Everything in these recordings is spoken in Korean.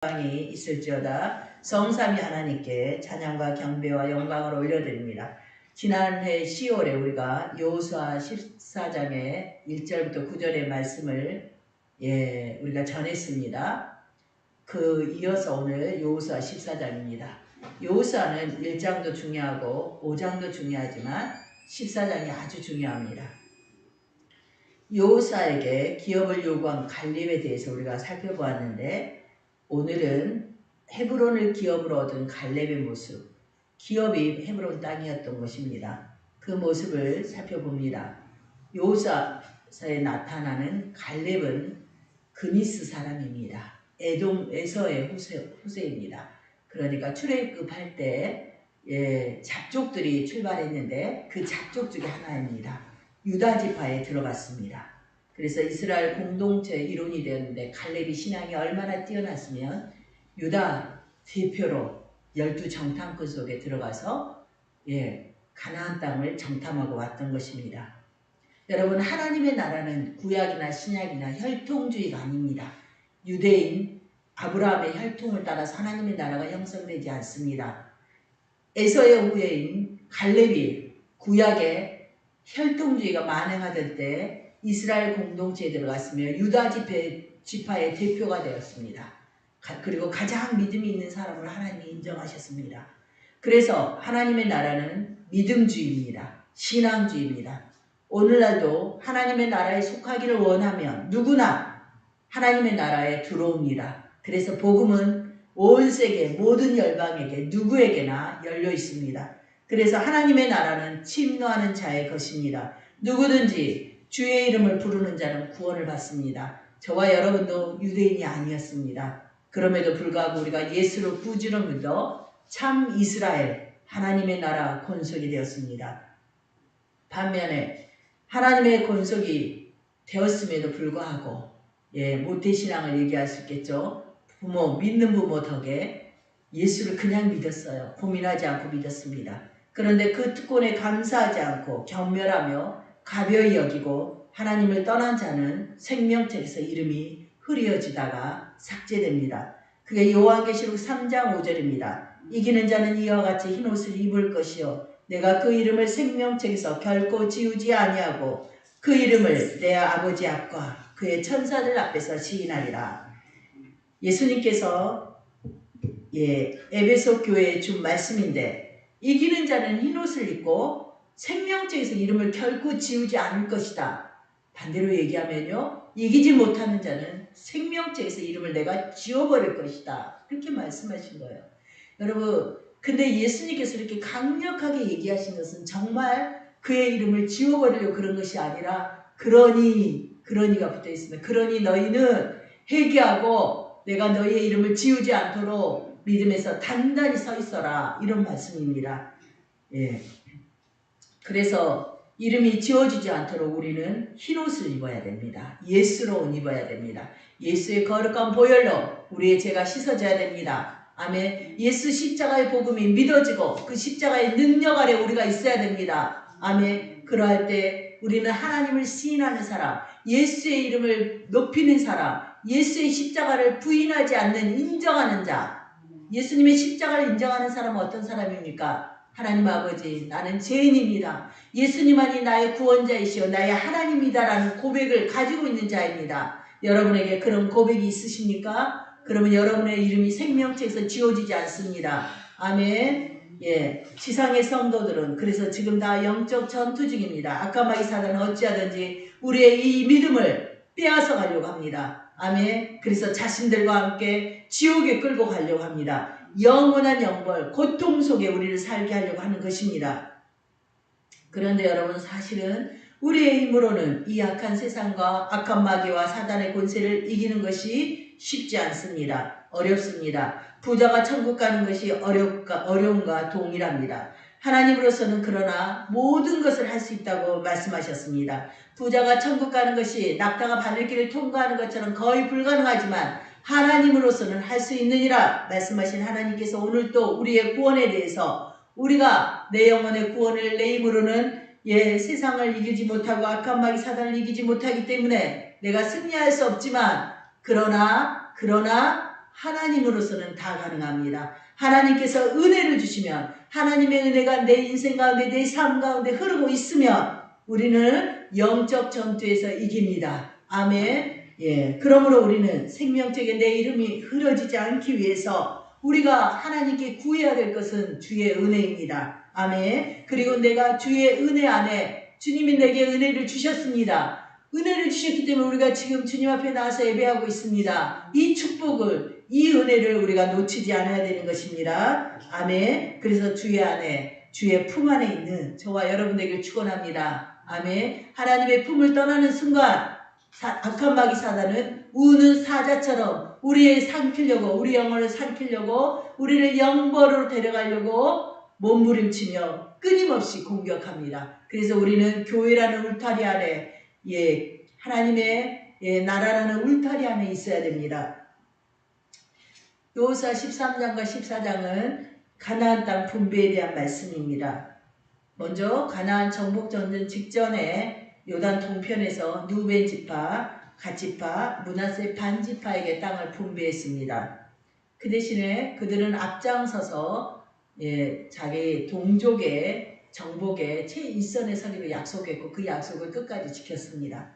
영광이 있을지어다. 성삼위 하나님께 찬양과 경배와 영광을 올려드립니다. 지난해 10월에 우리가 여호수아 14장의 1절부터 9절의 말씀을 우리가 전했습니다. 그 이어서 오늘 여호수아 14장입니다. 여호수아는 1장도 중요하고 5장도 중요하지만 14장이 아주 중요합니다. 여호수아에게 기업을 요구한 갈렙에 대해서 우리가 살펴보았는데, 오늘은 헤브론을 기업으로 얻은 갈렙의 모습, 기업이 헤브론 땅이었던 것입니다. 그 모습을 살펴봅니다. 여호수아에 나타나는 갈렙은 그니스 사람입니다. 에돔 에서의 후세입니다. 그러니까 출애굽할 때 잡족들이 출발했는데 그 잡족 중에 하나입니다. 유다 지파에 들어갔습니다. 그래서 이스라엘 공동체 일원이 되었는데, 갈렙이 신앙이 얼마나 뛰어났으면 유다 대표로 12정탐꾼 속에 들어가서 가나안 땅을 정탐하고 왔던 것입니다. 여러분, 하나님의 나라는 구약이나 신약이나 혈통주의가 아닙니다. 유대인 아브라함의 혈통을 따라서 하나님의 나라가 형성되지 않습니다. 에서의 후예인 갈렙이 구약의 혈통주의가 만행하던 때 이스라엘 공동체에 들어갔으며 유다 지파의 대표가 되었습니다. 그리고 가장 믿음이 있는 사람을 하나님이 인정하셨습니다. 그래서 하나님의 나라는 믿음주의입니다. 신앙주의입니다. 오늘날도 하나님의 나라에 속하기를 원하면 누구나 하나님의 나라에 들어옵니다. 그래서 복음은 온 세계 모든 열방에게 누구에게나 열려 있습니다. 그래서 하나님의 나라는 침노하는 자의 것입니다. 누구든지 주의 이름을 부르는 자는 구원을 받습니다. 저와 여러분도 유대인이 아니었습니다. 그럼에도 불구하고 우리가 예수를 구주로 믿어 참 이스라엘, 하나님의 나라 권속이 되었습니다. 반면에 하나님의 권속이 되었음에도 불구하고 모태신앙을 얘기할 수 있겠죠. 믿는 부모 덕에 예수를 그냥 믿었어요. 고민하지 않고 믿었습니다. 그런데 그 특권에 감사하지 않고 경멸하며 가벼이 여기고 하나님을 떠난 자는 생명책에서 이름이 흐려지다가 삭제됩니다. 그게 요한계시록 3장 5절입니다. 이기는 자는 이와 같이 흰옷을 입을 것이요 내가 그 이름을 생명책에서 결코 지우지 아니하고 그 이름을 내 아버지 앞과 그의 천사들 앞에서 시인하리라. 예수님께서 에베소 교회에 준 말씀인데, 이기는 자는 흰옷을 입고 생명책에서 이름을 결코 지우지 않을 것이다. 반대로 얘기하면요, 이기지 못하는 자는 생명책에서 이름을 내가 지워버릴 것이다. 그렇게 말씀하신 거예요. 여러분, 근데 예수님께서 이렇게 강력하게 얘기하신 것은 정말 그의 이름을 지워버리려고 그런 것이 아니라, 그러니가 붙어 있습니다. 그러니 너희는 회개하고 내가 너희의 이름을 지우지 않도록 믿음에서 단단히 서 있어라, 이런 말씀입니다. 그래서 이름이 지워지지 않도록 우리는 흰옷을 입어야 됩니다. 예수로 입어야 됩니다. 예수의 거룩한 보혈로 우리의 죄가 씻어져야 됩니다. 아멘. 예수 십자가의 복음이 믿어지고 그 십자가의 능력 아래 우리가 있어야 됩니다. 아멘. 그러할 때 우리는 하나님을 시인하는 사람, 예수의 이름을 높이는 사람, 예수의 십자가를 부인하지 않는 인정하는 자. 예수님의 십자가를 인정하는 사람은 어떤 사람입니까? 하나님 아버지, 나는 죄인입니다. 예수님만이 나의 구원자이시오 나의 하나님이다라는 고백을 가지고 있는 자입니다. 여러분에게 그런 고백이 있으십니까? 그러면 여러분의 이름이 생명책에서 지워지지 않습니다. 아멘. 지상의 성도들은 그래서 지금 다 영적 전투 중입니다. 악마의 사단은 어찌하든지 우리의 이 믿음을 빼앗아 가려고 합니다. 아멘. 그래서 자신들과 함께 지옥에 끌고 가려고 합니다. 영원한 영벌, 고통 속에 우리를 살게 하려고 하는 것입니다. 그런데 여러분, 사실은 우리의 힘으로는 이 악한 세상과 악한 마귀와 사단의 권세를 이기는 것이 쉽지 않습니다. 어렵습니다. 부자가 천국 가는 것이 어려움과 동일합니다. 하나님으로서는 그러나 모든 것을 할 수 있다고 말씀하셨습니다. 부자가 천국 가는 것이 낙타가 바늘길을 통과하는 것처럼 거의 불가능하지만 하나님으로서는 할 수 있느니라 말씀하신 하나님께서 오늘 또 우리의 구원에 대해서, 우리가 내 영혼의 구원을 내 힘으로는 세상을 이기지 못하고 악한 마귀 사단을 이기지 못하기 때문에 내가 승리할 수 없지만 그러나 하나님으로서는 다 가능합니다. 하나님께서 은혜를 주시면 하나님의 은혜가 내 인생 가운데 내 삶 가운데 흐르고 있으면 우리는 영적 전투에서 이깁니다. 아멘. 예, 그러므로 우리는 생명책에 내 이름이 흐려지지 않기 위해서 우리가 하나님께 구해야 될 것은 주의 은혜입니다. 아멘. 그리고 내가 주의 은혜 안에 주님이 내게 은혜를 주셨습니다. 은혜를 주셨기 때문에 우리가 지금 주님 앞에 나와서 예배하고 있습니다. 이 축복을, 이 은혜를 우리가 놓치지 않아야 되는 것입니다. 아멘. 그래서 주의 안에, 주의 품 안에 있는 저와 여러분에게 축원합니다. 아멘. 하나님의 품을 떠나는 순간 악한 마귀 사단은 우는 사자처럼 우리의 삼키려고, 우리 영혼을 삼키려고, 우리를 영벌으로 데려가려고 몸부림치며 끊임없이 공격합니다. 그래서 우리는 교회라는 울타리 아래, 하나님의 나라라는 울타리 안에 있어야 됩니다. 여호수아 13장과 14장은 가나안 땅 분배에 대한 말씀입니다. 먼저 가나안 정복 전쟁 직전에 요단 동편에서 누벤 지파, 갓 지파, 므낫세 반 지파에게 땅을 분배했습니다. 그 대신에 그들은 앞장서서 자기 동족의 정복에 최일선에 서기로 약속했고 그 약속을 끝까지 지켰습니다.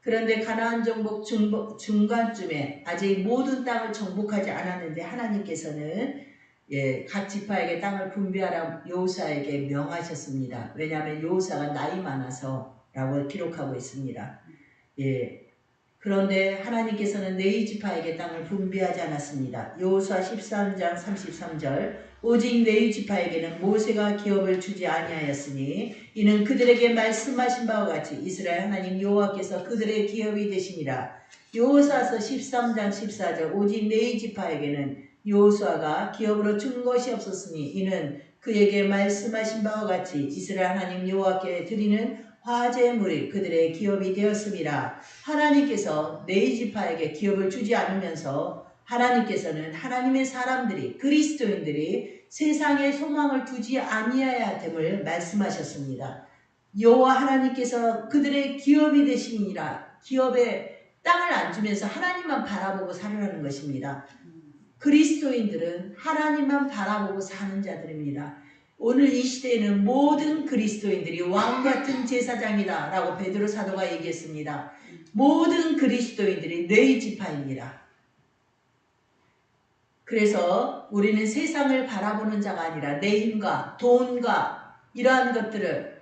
그런데 가나안 정복 중간쯤에 아직 모든 땅을 정복하지 않았는데 하나님께서는 각 지파에게 땅을 분배하라 여호수아에게 명하셨습니다. 왜냐하면 여호수아가 나이 많아서라고 기록하고 있습니다. 그런데 하나님께서는 네 지파에게 땅을 분배하지 않았습니다. 여호수아 13장 33절 오직 네 지파에게는 모세가 기업을 주지 아니하였으니 이는 그들에게 말씀하신 바와 같이 이스라엘 하나님 여호와께서 그들의 기업이 되시니라. 여호수아서 13장 14절 오직 네 지파에게는 여호수아가 기업으로 준 것이 없었으니 이는 그에게 말씀하신 바와 같이 이스라엘 하나님 여호와께 드리는 화제물이 그들의 기업이 되었습니다. 하나님께서 네 지파에게 기업을 주지 않으면서 하나님께서는 하나님의 사람들이 그리스도인들이 세상에 소망을 두지 아니하야 됨을 말씀하셨습니다. 여호와 하나님께서 그들의 기업이 되시니라. 기업에 땅을 안 주면서 하나님만 바라보고 살으라는 것입니다. 그리스도인들은 하나님만 바라보고 사는 자들입니다. 오늘 이 시대에는 모든 그리스도인들이 왕같은 제사장이다 라고 베드로 사도가 얘기했습니다. 모든 그리스도인들이 네 지파입니다. 그래서 우리는 세상을 바라보는 자가 아니라 내 힘과 돈과 이러한 것들을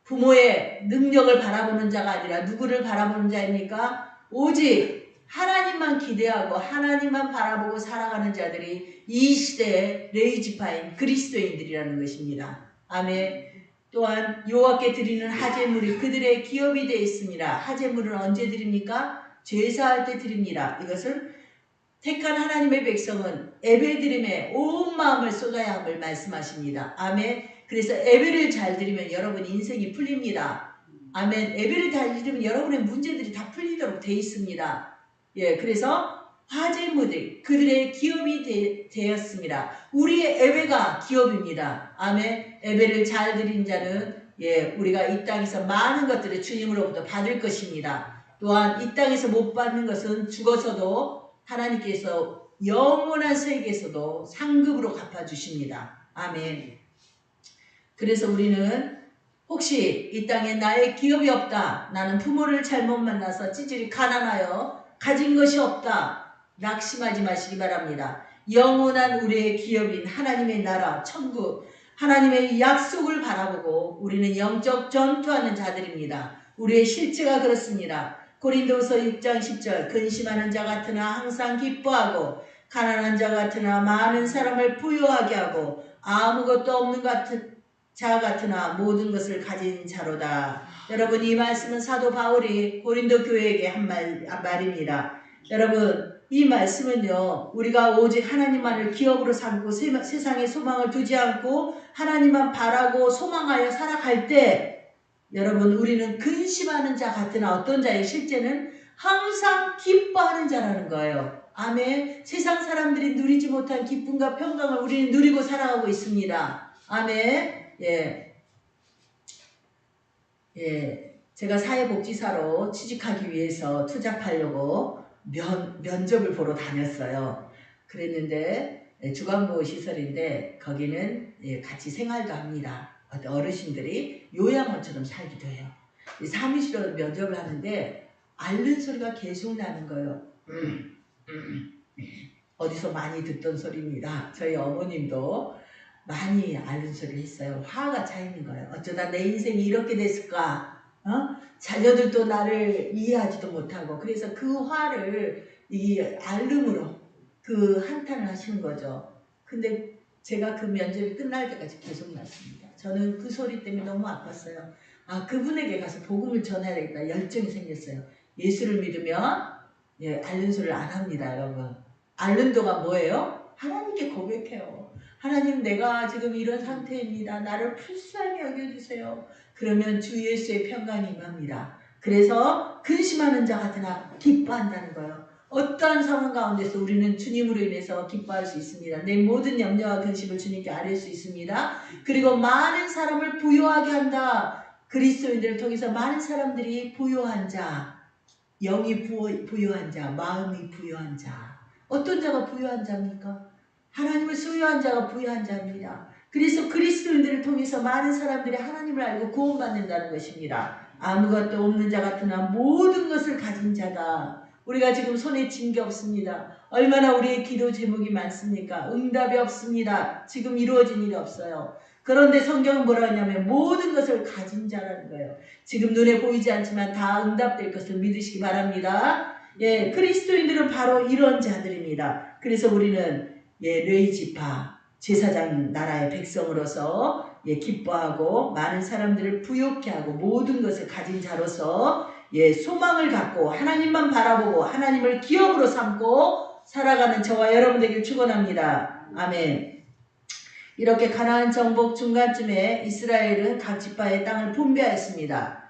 부모의 능력을 바라보는 자가 아니라 누구를 바라보는 자입니까? 오직 하나님만 기대하고 하나님만 바라보고 살아가는 자들이 이 시대의 네 지파인 그리스도인들이라는 것입니다. 아멘. 또한 여호와께 드리는 하제물이 그들의 기업이 되어 있습니다. 하제물은 언제 드립니까? 제사할 때 드립니다. 이것을 택한 하나님의 백성은 예배드림에 온 마음을 쏟아야 함을 말씀하십니다. 아멘. 그래서 예배를 잘 드리면 여러분 인생이 풀립니다. 아멘. 예배를 잘 드리면 여러분의 문제들이 다 풀리도록 되어 있습니다. 그래서 화제물들 그들의 기업이 되었습니다. 우리의 예배가 기업입니다. 아멘. 예배를 잘 드린 자는 우리가 이 땅에서 많은 것들을 주님으로부터 받을 것입니다. 또한 이 땅에서 못 받는 것은 죽어서도 하나님께서 영원한 세계에서도 상급으로 갚아주십니다. 아멘. 그래서 우리는 혹시 이 땅에 나의 기업이 없다. 나는 부모를 잘못 만나서 찌질이 가난하여 가진 것이 없다. 낙심하지 마시기 바랍니다. 영원한 우리의 기업인 하나님의 나라, 천국, 하나님의 약속을 바라보고 우리는 영적 전투하는 자들입니다. 우리의 실체가 그렇습니다. 고린도후서 6장 10절 근심하는 자 같으나 항상 기뻐하고 가난한 자 같으나 많은 사람을 부유하게 하고 아무것도 없는 자 같으나 모든 것을 가진 자로다. 여러분 이 말씀은 사도 바울이 고린도 교회에게 한 말입니다. 여러분 이 말씀은요 우리가 오직 하나님만을 기업으로 삼고 세상에 소망을 두지 않고 하나님만 바라고 소망하여 살아갈 때 여러분 우리는 근심하는 자 같으나 어떤 자의 실제는 항상 기뻐하는 자라는 거예요. 아멘. 세상 사람들이 누리지 못한 기쁨과 평강을 우리는 누리고 살아가고 있습니다. 아멘. 제가 사회복지사로 취직하기 위해서 투잡하려고 면접을 보러 다녔어요. 그랬는데 주간보호 시설인데 거기는 같이 생활도 합니다. 어르신들이 요양원처럼 살기도 해요. 사무실로 면접을 하는데 앓는 소리가 계속 나는 거예요. 어디서 많이 듣던 소리입니다. 저희 어머님도 많이 앓는 소리를 했어요. 화가 차 있는 거예요. 어쩌다 내 인생이 이렇게 됐을까? 자녀들도 나를 이해하지도 못하고, 그래서 그 화를 이 앓음으로 그 한탄을 하시는 거죠. 근데 제가 그 면접이 끝날 때까지 계속 났습니다. 저는 그 소리 때문에 너무 아팠어요. 그분에게 가서 복음을 전해야 되겠다 열정이 생겼어요. 예수를 믿으면 앓는 소리를 안 합니다, 여러분. 앓는 도가 뭐예요? 하나님께 고백해요. 하나님, 내가 지금 이런 상태입니다. 나를 불쌍히 여겨주세요. 그러면 주 예수의 평강이 임합니다. 그래서 근심하는 자 같으나 기뻐한다는 거예요. 어떠한 상황 가운데서 우리는 주님으로 인해서 기뻐할 수 있습니다. 내 모든 염려와 근심을 주님께 아뢰 수 있습니다. 그리고 많은 사람을 부요하게 한다. 그리스도인들을 통해서 많은 사람들이 부요한 자, 영이 부요한 자, 마음이 부요한 자. 어떤 자가 부요한 자입니까? 하나님을 소유한 자가 부요한 자입니다. 그래서 그리스도인들을 통해서 많은 사람들이 하나님을 알고 구원받는다는 것입니다. 아무것도 없는 자 같으나 모든 것을 가진 자다. 우리가 지금 손에 쥔 게 없습니다. 얼마나 우리의 기도 제목이 많습니까? 응답이 없습니다. 지금 이루어진 일이 없어요. 그런데 성경은 뭐라 하냐면 모든 것을 가진 자라는 거예요. 지금 눈에 보이지 않지만 다 응답될 것을 믿으시기 바랍니다. 그리스도인들은 바로 이런 자들입니다. 그래서 우리는 레위 지파 제사장 나라의 백성으로서 기뻐하고 많은 사람들을 부욕케 하고 모든 것을 가진 자로서 소망을 갖고 하나님만 바라보고 하나님을 기업으로 삼고 살아가는 저와 여러분 되길 축원합니다. 아멘. 이렇게 가나안 정복 중간쯤에 이스라엘은 각 지파의 땅을 분배하였습니다.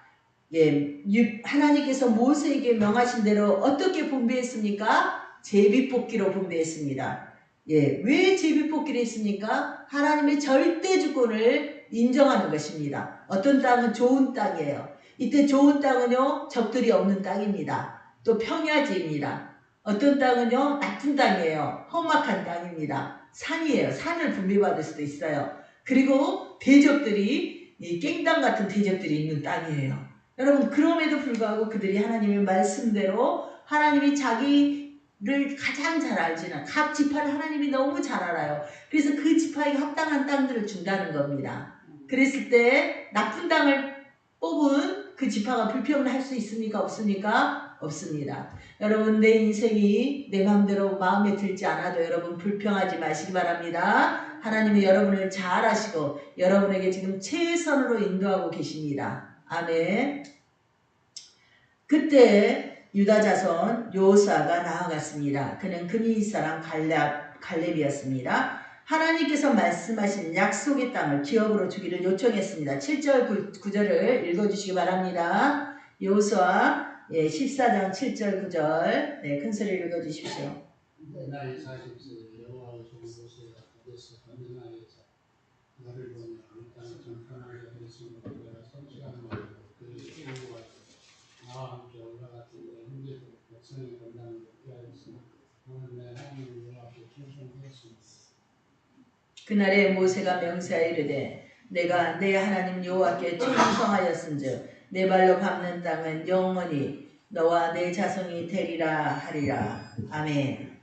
하나님께서 모세에게 명하신 대로 어떻게 분배했습니까? 제비뽑기로 분배했습니다. 왜 제비뽑기를 했습니까? 하나님의 절대 주권을 인정하는 것입니다. 어떤 땅은 좋은 땅이에요. 이때 좋은 땅은요, 적들이 없는 땅입니다. 또 평야지입니다. 어떤 땅은요, 나쁜 땅이에요. 험악한 땅입니다. 산이에요. 산을 분배받을 수도 있어요. 그리고 대적들이 깽당 같은 대적들이 있는 땅이에요. 여러분, 그럼에도 불구하고 그들이 하나님의 말씀대로 하나님이 자기를 가장 잘 알지는 각 지파를 하나님이 너무 잘 알아요. 그래서 그 지파에게 합당한 땅들을 준다는 겁니다. 그랬을 때 나쁜 땅을 뽑은 그 지파가 불평을 할 수 있습니까? 없습니까? 없습니다. 여러분, 내 인생이 내 마음대로 마음에 들지 않아도 여러분 불평하지 마시기 바랍니다. 하나님이 여러분을 잘 아시고 여러분에게 지금 최선으로 인도하고 계십니다. 아멘. 그때 유다 자손 요수아가 나아갔습니다. 그는 금이 사람 갈렙이었습니다. 하나님께서 말씀하신 약속의 땅을 기업으로 주기를 요청했습니다. 7절 9절을 읽어주시기 바랍니다. 요수아 14장 7절 9절 큰 소리를 읽어주십시오. 나의 40세 여호와의 종 모세가 가데스 바네아에서 나를 보며 이 땅을 정탐하게 하였으므로 내가 성취하는 말로 그를 보호하여 나와 함께 올라갔더니 형제도 백성의 권장을 얻게 하였으나 너는 내 하나님 여호와께 충성하였습니다. 그날에 모세가 명세하여 이르되 내가 내 하나님 여호와께 충성하였은즉 내 발로 밟는 땅은 영원히 너와 내 자손이 되리라 하리라. 아멘.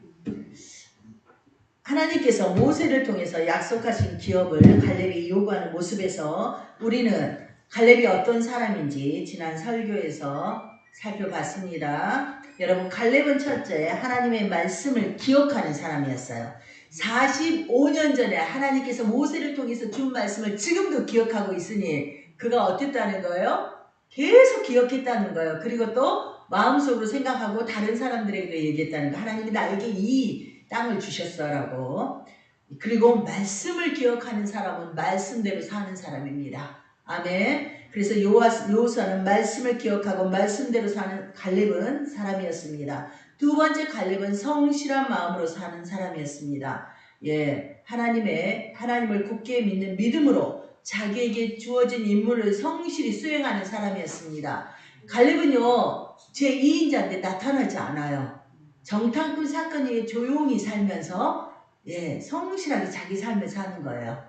하나님께서 모세를 통해서 약속하신 기업을 갈렙이 요구하는 모습에서 우리는 갈렙이 어떤 사람인지 지난 설교에서 살펴봤습니다. 여러분, 갈렙은 첫째 하나님의 말씀을 기억하는 사람이었어요. 45년 전에 하나님께서 모세를 통해서 준 말씀을 지금도 기억하고 있으니 그가 어땠다는 거예요? 계속 기억했다는 거예요. 그리고 또 마음속으로 생각하고 다른 사람들에게 얘기했다는 거. 하나님이 나에게 이 땅을 주셨어라고. 그리고 말씀을 기억하는 사람은 말씀대로 사는 사람입니다. 아멘. 그래서 요수아는 말씀을 기억하고 말씀대로 사는 갈렙은 사람이었습니다. 두 번째 갈렙은 성실한 마음으로 사는 사람이었습니다. 하나님을 굳게 믿는 믿음으로 자기에게 주어진 임무를 성실히 수행하는 사람이었습니다. 갈렙은요, 제2인자인데 나타나지 않아요. 정탐꾼 사건이 조용히 살면서 성실하게 자기 삶을 사는 거예요.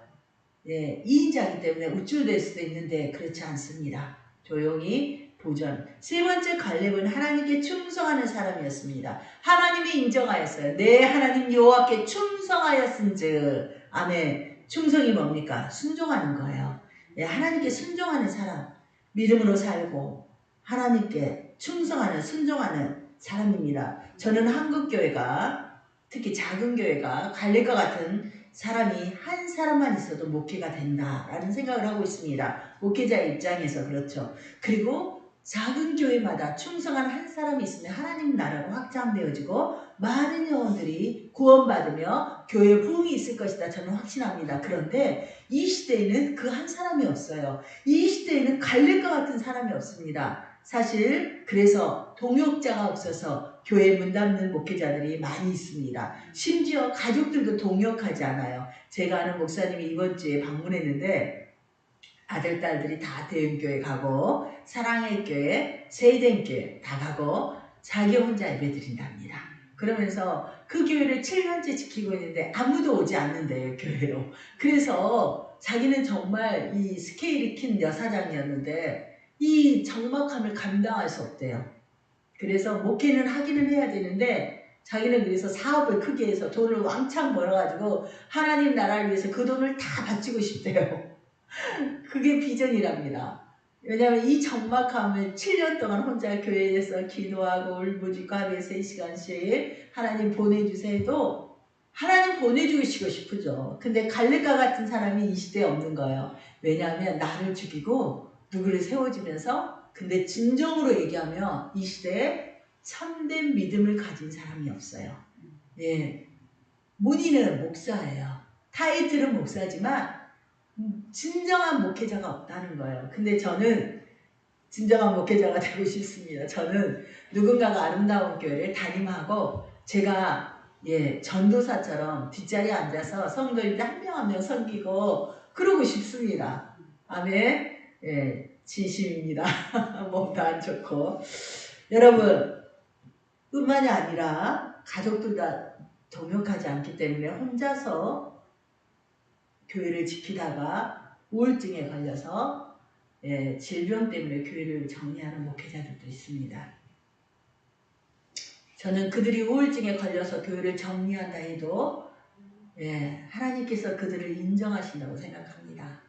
2인자이기 때문에 우쭐댈 수도 있는데 그렇지 않습니다. 조용히 보전. 세 번째 갈렙은 하나님께 충성하는 사람이었습니다. 하나님이 인정하였어요. 내 하나님 여호와께 충성하였은즉. 아멘. 충성이 뭡니까? 순종하는 거예요. 하나님께 순종하는 사람. 믿음으로 살고 하나님께 충성하는 순종하는 사람입니다. 저는 한국교회가 특히 작은 교회가 갈렙과 같은 사람이 한 사람만 있어도 목회가 된다라는 생각을 하고 있습니다. 목회자의 입장에서 그렇죠. 그리고 작은 교회마다 충성한 한 사람이 있으면 하나님 나라가 확장되어지고 많은 영혼들이 구원받으며 교회에 부흥이 있을 것이다. 저는 확신합니다. 그런데 이 시대에는 그 한 사람이 없어요. 이 시대에는 갈렙과 같은 사람이 없습니다. 사실 그래서 동역자가 없어서 교회 문 닫는 목회자들이 많이 있습니다. 심지어 가족들도 동역하지 않아요. 제가 아는 목사님이 이번 주에 방문했는데 아들, 딸들이 다 대형교회 가고 사랑의 교회, 세이덴교회 다 가고 자기 혼자 예배 드린답니다. 그러면서 그 교회를 7년째 지키고 있는데 아무도 오지 않는데요, 교회로. 그래서 자기는 정말 이 스케일이 큰 여사장이었는데 이 적막함을 감당할 수 없대요. 그래서 목회는 하기는 해야 되는데 자기는 그래서 사업을 크게 해서 돈을 왕창 벌어가지고 하나님 나라를 위해서 그 돈을 다 바치고 싶대요. 그게 비전이랍니다. 왜냐하면 이 적막함을 7년 동안 혼자 교회에서 기도하고 울부짖고 하루에 3시간씩 하나님 보내주세요 해도 하나님 보내주시고 싶으죠. 근데 갈렙과 같은 사람이 이 시대에 없는 거예요. 왜냐하면 나를 죽이고 누구를 세워주면서 근데 진정으로 얘기하면 이 시대에 참된 믿음을 가진 사람이 없어요. 문의는 목사예요. 타이틀은 목사지만 진정한 목회자가 없다는 거예요. 근데 저는 진정한 목회자가 되고 싶습니다. 저는 누군가가 아름다운 교회를 담임하고 제가 전도사처럼 뒷자리에 앉아서 성도인들 한 명 한 명 섬기고 그러고 싶습니다. 아멘. 진심입니다. 몸도 안 좋고. 여러분 뿐만이 아니라 가족들 다 동역하지 않기 때문에 혼자서 교회를 지키다가 우울증에 걸려서 질병 때문에 교회를 정리하는 목회자들도 있습니다. 저는 그들이 우울증에 걸려서 교회를 정리한다 해도 하나님께서 그들을 인정하신다고 생각합니다.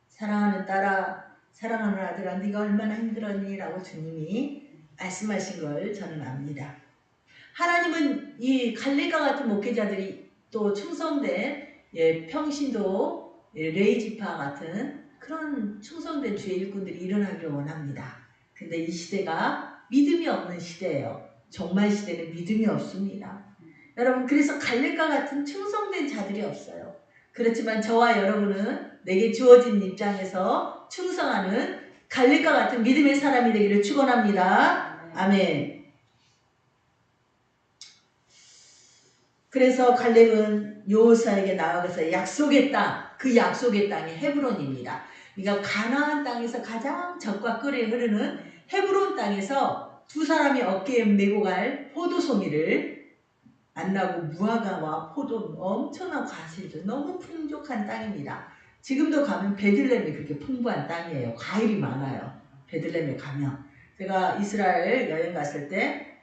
사랑하는 딸아, 사랑하는 아들아, 네가 얼마나 힘들었니? 라고 주님이 말씀하신 걸 저는 압니다. 하나님은 이 갈렙과 같은 목회자들이 또 충성된 평신도 레이지파 같은 그런 충성된 주의 일꾼들이 일어나기를 원합니다. 근데 이 시대가 믿음이 없는 시대예요. 종말 시대는 믿음이 없습니다. 여러분 그래서 갈렙과 같은 충성된 자들이 없어요. 그렇지만 저와 여러분은 내게 주어진 입장에서 충성하는 갈렙과 같은 믿음의 사람이 되기를 축원합니다. 아멘. 그래서 갈렙은 여호수아에게 나아가서 약속의 땅, 그 약속의 땅이 헤브론입니다. 그러니까 가나안 땅에서 가장 적과 꿀이 흐르는 헤브론 땅에서 두 사람이 어깨에 메고 갈 포도송이를 만나고 무화과와 포도 엄청난 과실들 너무 풍족한 땅입니다. 지금도 가면 베들레헴이 그렇게 풍부한 땅이에요. 과일이 많아요. 베들레헴에 가면. 제가 이스라엘 여행 갔을 때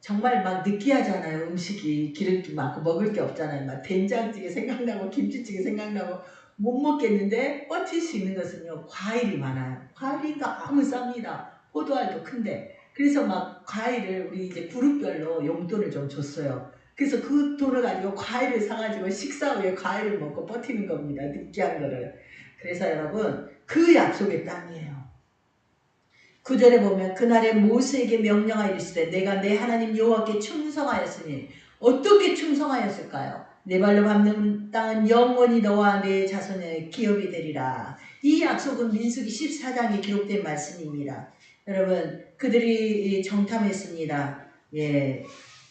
정말 막 느끼하잖아요. 음식이 기름기 많고 먹을 게 없잖아요. 막 된장찌개 생각나고 김치찌개 생각나고 못 먹겠는데 버틸 수 있는 것은요. 과일이 많아요. 과일이 너무 쌉니다. 포도알도 큰데. 그래서 막 과일을 우리 이제 그룹별로 용돈을 좀 줬어요. 그래서 그 돈을 가지고 과일을 사가지고 식사 후에 과일을 먹고 버티는 겁니다. 느끼한 거를. 그래서 여러분 그 약속의 땅이에요. 9절에 보면 그날에 모세에게 명령하여 이르시되 내가 내 하나님 여호와께 충성하였으니 어떻게 충성하였을까요? 내 발로 밟는 땅은 영원히 너와 내 자손의 기업이 되리라. 이 약속은 민수기 14장에 기록된 말씀입니다. 여러분 그들이 정탐했습니다.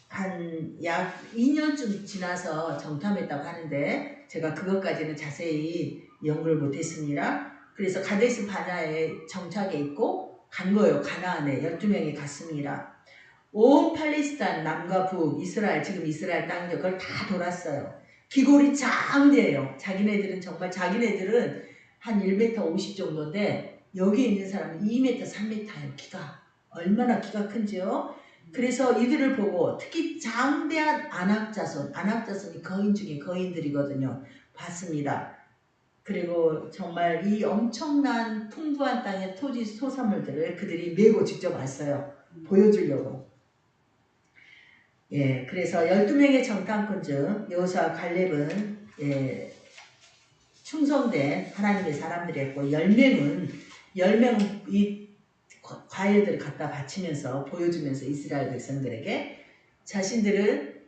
한 약 2년쯤 지나서 정탐했다고 하는데 제가 그것까지는 자세히 연구를 못했습니다. 그래서 가데스 바냐에 정착해 있고 간 거예요. 가나안에 12명이 갔습니다. 온 팔레스타인 남과 북 이스라엘 지금 이스라엘 땅이죠. 그걸 다 돌았어요. 기골이 장대예요. 자기네들은 정말 자기네들은 한 1m 50 정도인데 여기 있는 사람은 2m 3m예요. 키가 얼마나 키가 큰지요. 그래서 이들을 보고 특히 장대한 안악자손이 거인 중에 거인들이거든요. 봤습니다. 그리고 정말 이 엄청난 풍부한 땅의 토지 소산물들을 그들이 메고 직접 왔어요. 보여주려고. 예, 그래서 12명의 정탐꾼 중 여호수아와 갈렙은 충성된 하나님의 사람들이었고 10명은 이 과일들을 갖다 바치면서 보여주면서 이스라엘 백성들에게 자신들은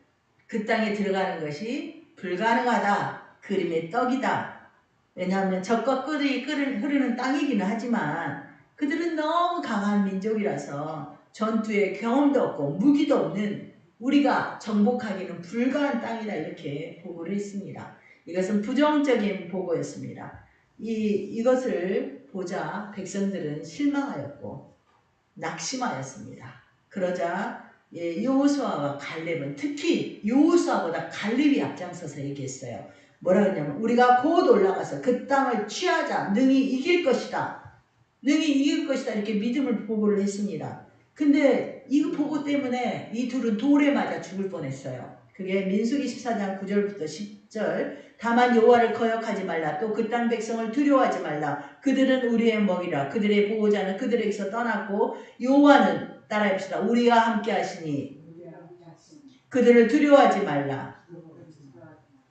그 땅에 들어가는 것이 불가능하다. 그림의 떡이다. 왜냐하면 적과 꿀이 흐르는 땅이기는 하지만 그들은 너무 강한 민족이라서 전투에 경험도 없고 무기도 없는 우리가 정복하기는 불가한 땅이다 이렇게 보고를 했습니다. 이것은 부정적인 보고였습니다. 이것을 보자 백성들은 실망하였고 낙심하였습니다. 그러자 여호수아와 갈렙은 특히 여호수아보다 갈렙이 앞장서서 얘기했어요. 뭐라 그러냐면 우리가 곧 올라가서 그 땅을 취하자. 능히 이길 것이다. 이렇게 믿음을 보고를 했습니다. 근데 이 보고 때문에 이 둘은 돌에 맞아 죽을 뻔했어요. 그게 민수기 14장 9절부터 10절. 다만 여호와를 거역하지 말라. 또 그 땅 백성을 두려워하지 말라. 그들은 우리의 먹이라. 그들의 보호자는 그들에게서 떠났고 여호와는 따라합시다. 우리와 함께 하시니 그들을 두려워하지 말라.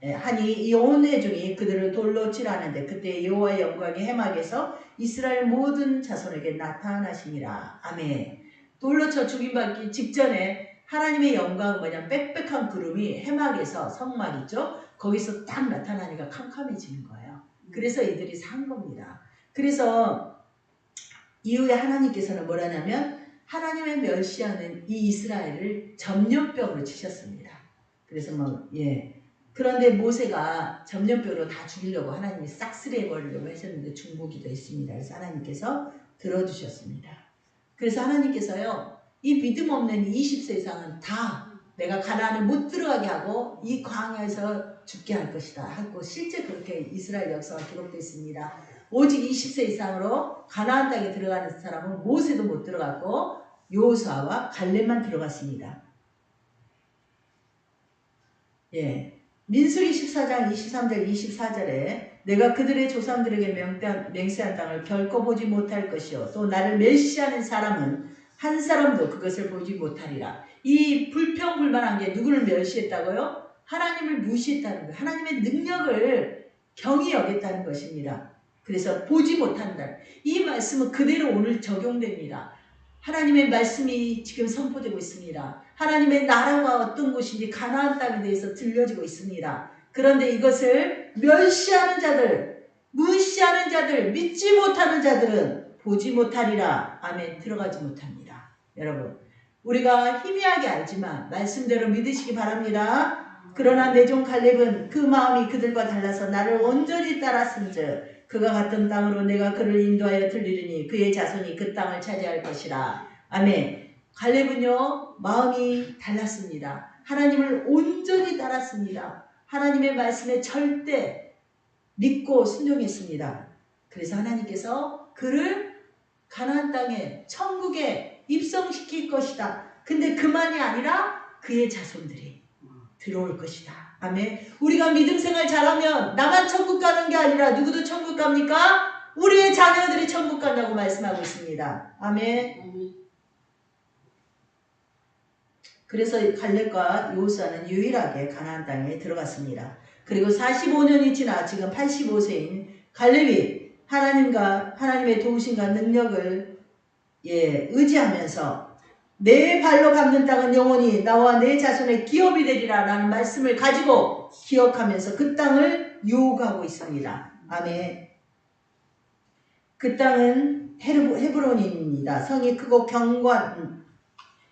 하니 이 온 회중이 그들을 돌로 치라하는데 그때 여호와의 영광이 해막에서 이스라엘 모든 자손에게 나타나시니라. 아멘. 돌로 쳐 죽임받기 직전에 하나님의 영광은 뭐냐 빽빽한 구름이 해막에서 성막 있죠. 거기서 딱 나타나니까 캄캄해지는 거예요. 그래서 이들이 산 겁니다. 그래서 이후에 하나님께서는 뭐라냐면 하나님의 멸시하는 이 이스라엘을 전염병으로 치셨습니다. 그래서 그런데 모세가 전염병으로 다 죽이려고 하나님이 싹쓸이 해버리려고 하셨는데 중보기도 했습니다. 그래서 하나님께서 들어주셨습니다. 그래서 하나님께서요 이 믿음 없는 20세 이상은 다 내가 가나안을 못 들어가게 하고 이 광야에서 죽게 할 것이다 하고 실제 그렇게 이스라엘 역사가 기록되어 있습니다. 오직 20세 이상으로 가나안 땅에 들어가는 사람은 모세도 못 들어갔고 여호수아와 갈렙만 들어갔습니다. 민수기 14장 23절 24절에 내가 그들의 조상들에게 맹세한 땅을 결코 보지 못할 것이요 또 나를 멸시하는 사람은 한 사람도 그것을 보지 못하리라. 이 불평불만한 게 누구를 멸시했다고요? 하나님을 무시했다는 거예요. 하나님의 능력을 경히 여겼다는 것입니다. 그래서 보지 못한다. 이 말씀은 그대로 오늘 적용됩니다. 하나님의 말씀이 지금 선포되고 있습니다. 하나님의 나라가 어떤 곳인지 가나안 땅에 대해서 들려지고 있습니다. 그런데 이것을 멸시하는 자들, 무시하는 자들, 믿지 못하는 자들은 보지 못하리라. 아멘. 들어가지 못합니다. 여러분 우리가 희미하게 알지만 말씀대로 믿으시기 바랍니다. 그러나 내 종 갈렙은 그 마음이 그들과 달라서 나를 온전히 따랐은즉 그가 갔던 땅으로 내가 그를 인도하여 들리리니 그의 자손이 그 땅을 차지할 것이라. 아멘. 갈렙은요 마음이 달랐습니다. 하나님을 온전히 따랐습니다. 하나님의 말씀에 절대 믿고 순종했습니다. 그래서 하나님께서 그를 가나안 땅에 천국에 입성시킬 것이다. 근데 그만이 아니라 그의 자손들이 들어올 것이다. 아멘. 우리가 믿음 생활 잘하면 나만 천국 가는 게 아니라 누구도 천국 갑니까? 우리의 자녀들이 천국 간다고 말씀하고 있습니다. 아멘. 그래서 갈렙과 여호수아는 유일하게 가나안 땅에 들어갔습니다. 그리고 45년이 지나 지금 85세인 갈렙이 하나님의 도우심과 능력을 의지하면서 내 발로 밟는 땅은 영원히 나와 내 자손의 기업이 되리라 라는 말씀을 가지고 기억하면서 그 땅을 유혹하고 있습니다. 아멘. 그 땅은 헤브론입니다. 성이 크고 견고한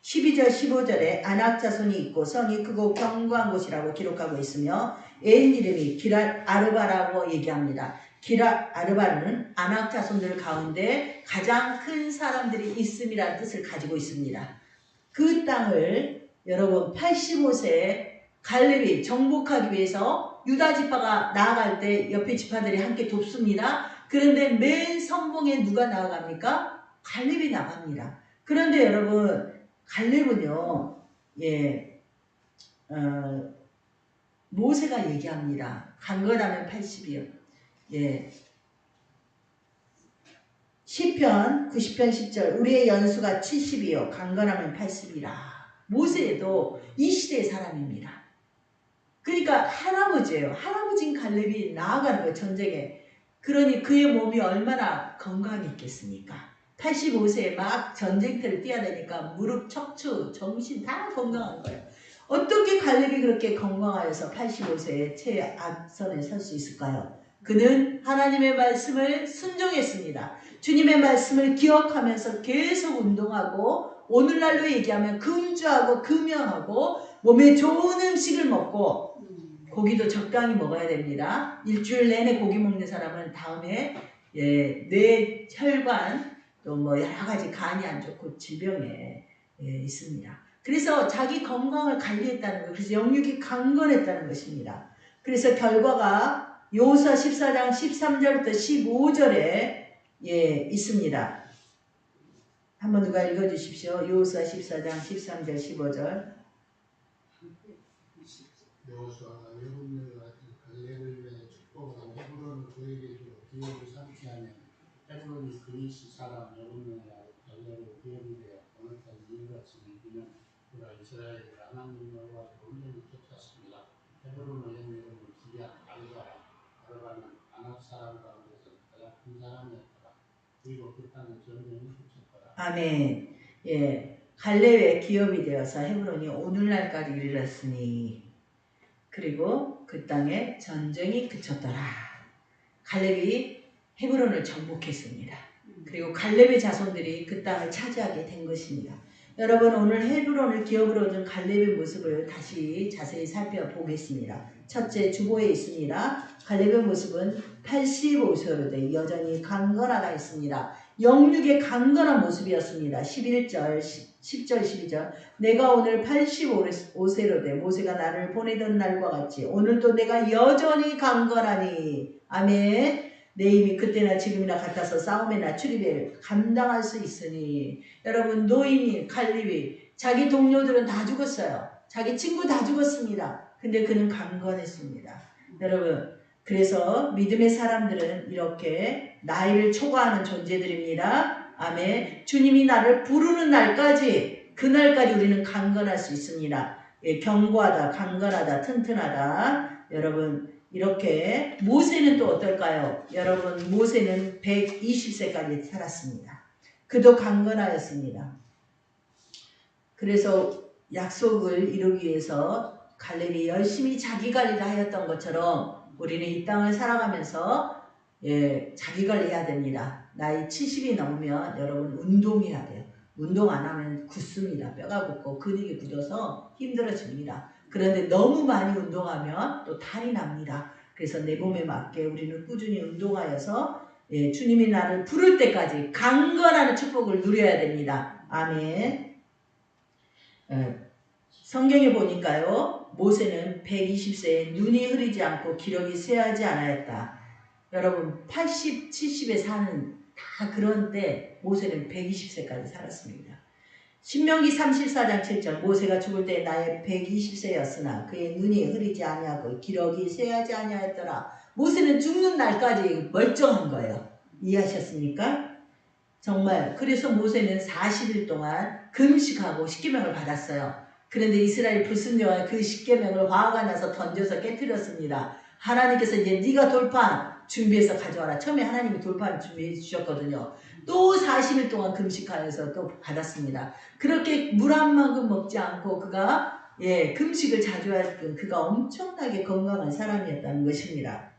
12절 15절에 아낙 자손이 있고 성이 크고 견고한 곳이라고 기록하고 있으며 애인 이름이 기랏 아르바라고 얘기합니다. 기랏 아르바는 아낙 자손들 가운데 가장 큰 사람들이 있음이라는 뜻을 가지고 있습니다. 그 땅을 여러분 85세에 갈렙이 정복하기 위해서 유다 지파가 나아갈 때 옆에 지파들이 함께 돕습니다. 그런데 맨 선봉에 누가 나아갑니까? 갈렙이 나갑니다. 그런데 여러분 갈렙은요, 모세가 얘기합니다. 강건하면 80이요. 시편 90편 10절 우리의 연수가 70이요 강건하면 80이라. 모세도 이 시대의 사람입니다. 그러니까 할아버지예요. 할아버지인 갈렙이 나아가는 거예요. 전쟁에. 그러니 그의 몸이 얼마나 건강했겠습니까? 85세에 막 전쟁터를 뛰어다니까 무릎, 척추, 정신 다 건강한 거예요. 어떻게 갈렙이 그렇게 건강하여서 85세에 최앞선에 설 수 있을까요? 그는 하나님의 말씀을 순종했습니다. 주님의 말씀을 기억하면서 계속 운동하고 오늘날로 얘기하면 금주하고 금연하고 몸에 좋은 음식을 먹고 고기도 적당히 먹어야 됩니다. 일주일 내내 고기 먹는 사람은 다음에 뇌 혈관 또 뭐 여러 가지 간이 안 좋고 질병에 있습니다. 그래서 자기 건강을 관리했다는 거예요. 그래서 영육이 강건했다는 것입니다. 그래서 결과가 여호수아 14장 13절부터 15절에 있습니다. 한번 누가 읽어주십시오. 여호수아 14장 13절 15절. 여호수아가 여러분들과 갈렙을 위해 축복하고 헤브론을 그에게 주어 기업을 삼키하며 헤브론이 그리스 사람 여러분들과 갈렙을 기업이 되어 오늘까지 이르렀으니 이는 그가 이스라엘을 하나님 여호와의 온전히 쫓았습니다. 헤브론의 옛 이름은 기리앗 아르바는 아낙 사람 가운데서 가장 큰 사람이었더라. 그리고 그 땅은 전쟁을 붙였더라. 아멘. 갈렙의 기업이 되어서 헤브론이 오늘날까지 이르렀으니 그리고 그 땅에 전쟁이 그쳤더라. 갈렙이 헤브론을 정복했습니다. 그리고 갈렙의 자손들이 그 땅을 차지하게 된 것입니다. 여러분 오늘 헤브론을 기업으로 얻은 갈렙의 모습을 다시 자세히 살펴보겠습니다. 첫째 주보에 있습니다. 갈렙의 모습은 85세로 돼 여전히 강건하다 있습니다. 영육의 강건한 모습이었습니다. 11절 10절 12절 내가 오늘 85세로 돼 모세가 나를 보내던 날과 같이 오늘도 내가 여전히 강건하니 아멘. 내 힘이 그때나 지금이나 같아서 싸움이나 출입에 감당할 수 있으니 여러분 노인이 갈렙이 자기 동료들은 다 죽었어요. 자기 친구 다 죽었습니다. 근데 그는 강건했습니다. 여러분 그래서 믿음의 사람들은 이렇게 나이를 초과하는 존재들입니다. 아멘. 주님이 나를 부르는 날까지 그날까지 우리는 강건할 수 있습니다. 견고하다, 강건하다, 튼튼하다. 여러분 이렇게 모세는 또 어떨까요? 여러분 모세는 120세까지 살았습니다. 그도 강건하였습니다. 그래서 약속을 이루기 위해서 갈렙이 열심히 자기 관리를 하였던 것처럼 우리는 이 땅을 살아가면서 자기 관리해야 됩니다. 나이 70이 넘으면 여러분 운동해야 돼요. 운동 안 하면 굳습니다. 뼈가 굳고 근육이 굳어서 힘들어집니다. 그런데 너무 많이 운동하면 또 탈이 납니다. 그래서 내 몸에 맞게 우리는 꾸준히 운동하여서 주님이 나를 부를 때까지 강건한 축복을 누려야 됩니다. 아멘. 성경에 보니까요. 모세는 120세에 눈이 흐리지 않고 기력이 쇠하지 않았다. 여러분 80, 70에 사는 다 그런 때 모세는 120세까지 살았습니다. 신명기 34장 7절 모세가 죽을 때 나이 120세였으나 그의 눈이 흐리지 아니하고 기력이 쇠하지 아니하였더라. 모세는 죽는 날까지 멀쩡한 거예요. 이해하셨습니까? 정말 그래서 모세는 40일 동안 금식하고 십계명을 받았어요. 그런데 이스라엘 불순종한 그 십계명을 화가 나서 던져서 깨뜨렸습니다. 하나님께서 이제 네가 돌판 준비해서 가져와라. 처음에 하나님이 돌판 준비해 주셨거든요. 또 40일 동안 금식하여서 또 받았습니다. 그렇게 물 한 만큼 먹지 않고 그가 금식을 자주 했던 그가 엄청나게 건강한 사람이었다는 것입니다.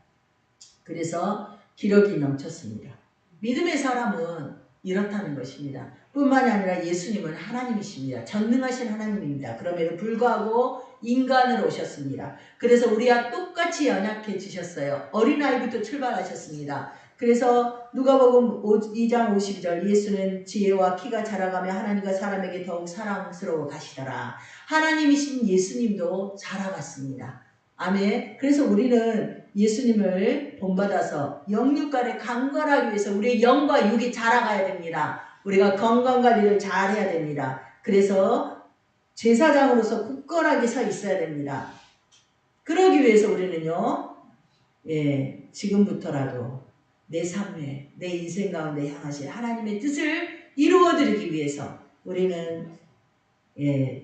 그래서 기력이 넘쳤습니다. 믿음의 사람은 이렇다는 것입니다. 뿐만이 아니라 예수님은 하나님이십니다. 전능하신 하나님입니다. 그럼에도 불구하고 인간으로 오셨습니다. 그래서 우리와 똑같이 연약해지셨어요. 어린아이부터 출발하셨습니다. 그래서 누가복음 2장 52절 예수는 지혜와 키가 자라가며 하나님과 사람에게 더욱 사랑스러워 가시더라. 하나님이신 예수님도 자라갔습니다. 아멘. 그래서 우리는 예수님을 본받아서 영육간에 강건하기 위해서 우리의 영과 육이 자라가야 됩니다. 우리가 건강관리를 잘 해야 됩니다. 그래서 제사장으로서 굳건하게 서 있어야 됩니다. 그러기 위해서 우리는요, 지금부터라도 내 삶에, 내 인생 가운데 향하실 하나님의 뜻을 이루어드리기 위해서 우리는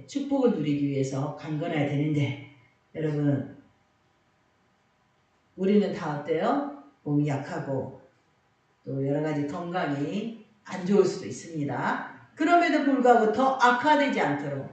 축복을 누리기 위해서 강건해야 되는데, 여러분, 우리는 다 어때요? 몸이 약하고 또 여러 가지 건강이 안 좋을 수도 있습니다. 그럼에도 불구하고 더 악화되지 않도록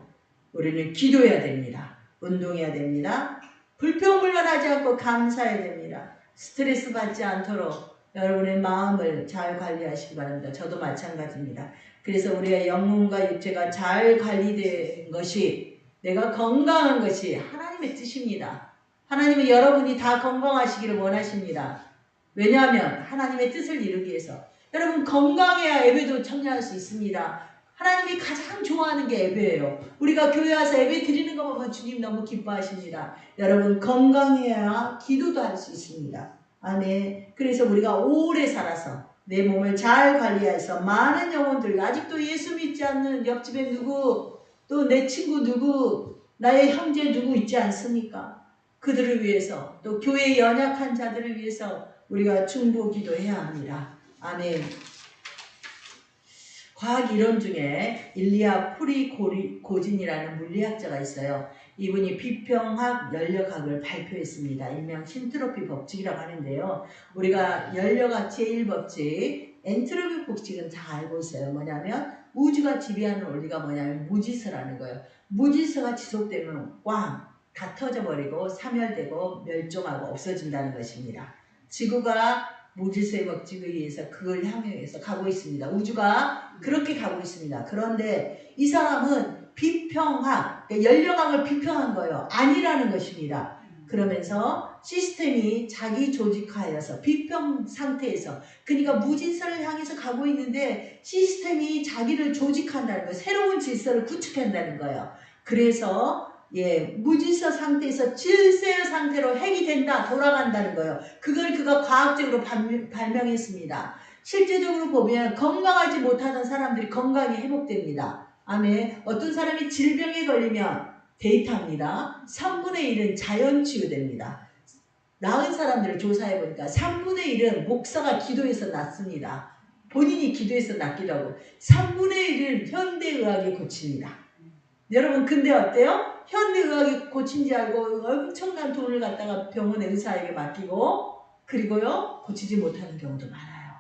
우리는 기도해야 됩니다. 운동해야 됩니다. 불평불만하지 않고 감사해야 됩니다. 스트레스 받지 않도록 여러분의 마음을 잘 관리하시기 바랍니다. 저도 마찬가지입니다. 그래서 우리의 영혼과 육체가 잘 관리된 것이, 내가 건강한 것이 하나님의 뜻입니다. 하나님은 여러분이 다 건강하시기를 원하십니다. 왜냐하면 하나님의 뜻을 이루기 위해서. 여러분, 건강해야 예배도 참여할 수 있습니다. 하나님이 가장 좋아하는 게 예배예요. 우리가 교회 와서 예배 드리는 거 보면 주님 너무 기뻐하십니다. 여러분, 건강해야 기도도 할 수 있습니다. 아멘. 그래서 우리가 오래 살아서 내 몸을 잘 관리해서 많은 영혼들, 아직도 예수 믿지 않는 옆집에 누구, 또 내 친구 누구, 나의 형제 누구 있지 않습니까? 그들을 위해서, 또 교회의 연약한 자들을 위해서 우리가 중보 기도해야 합니다. 아멘. 과학 이론 중에 일리아 프리고진이라는 물리학자가 있어요. 이분이 비평학 연력학을 발표했습니다. 일명 신트로피 법칙이라고 하는데요. 우리가 연력학 제1법칙, 엔트로피 법칙은 다 알고 있어요. 뭐냐면 우주가 지배하는 원리가 뭐냐면 무질서라는 거예요. 무질서가 지속되면 꽝! 다 터져버리고 사멸되고 멸종하고 없어진다는 것입니다. 지구가 무질서의 법칙에 의해서 그걸 향해서 가고 있습니다. 우주가 그렇게 가고 있습니다. 그런데 이 사람은 비평학, 그러니까 연력학을 비평한 거예요. 아니라는 것입니다. 그러면서 시스템이 자기 조직화하여서 비평 상태에서, 그러니까 무질서를 향해서 가고 있는데 시스템이 자기를 조직한다는 거예요. 새로운 질서를 구축한다는 거예요. 그래서 무질서 상태에서 질서의 상태로 핵이 된다, 돌아간다는 거예요. 그걸 그가 과학적으로 발명했습니다. 실제적으로 보면 건강하지 못하던 사람들이 건강이 회복됩니다. 아멘. 어떤 사람이 질병에 걸리면 데이터입니다. 3분의 1은 자연 치유됩니다. 나은 사람들을 조사해보니까 3분의 1은 목사가 기도해서 낫습니다. 본인이 기도해서 낫기도 하고 3분의 1은 현대의학이 고칩니다. 여러분, 근데 어때요? 현대의학이 고친지 알고 엄청난 돈을 갖다가 병원의 의사에게 맡기고, 그리고요, 고치지 못하는 경우도 많아요.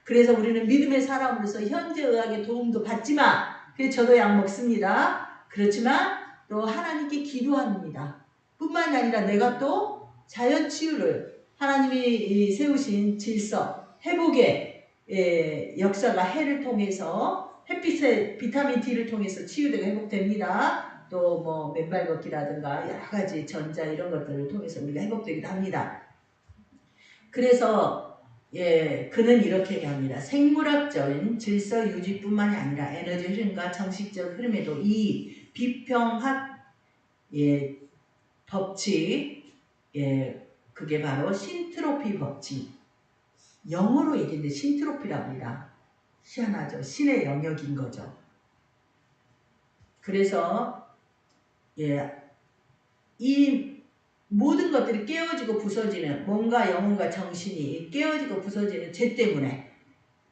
그래서 우리는 믿음의 사람으로서 현대의학의 도움도 받지만, 그래서 저도 약 먹습니다. 그렇지만 또 하나님께 기도합니다. 뿐만이 아니라 내가 또 자연치유를, 하나님이 세우신 질서, 회복의 역사가 해를 통해서, 햇빛의 비타민 D를 통해서 치유되고 회복됩니다. 또 뭐 맨발 걷기라든가 여러 가지 전자 이런 것들을 통해서 우리가 회복되기도 합니다. 그래서 그는 이렇게 얘기합니다. 생물학적인 질서 유지뿐만이 아니라 에너지 흐름과 정식적 흐름에도 이 비평학 법칙, 그게 바로 신트로피 법칙. 영어로 얘기했는데 신트로피라고 합니다. 희한하죠. 신의 영역인 거죠. 그래서 이 모든 것들이 깨어지고 부서지는, 몸과 영혼과 정신이 깨어지고 부서지는 죄 때문에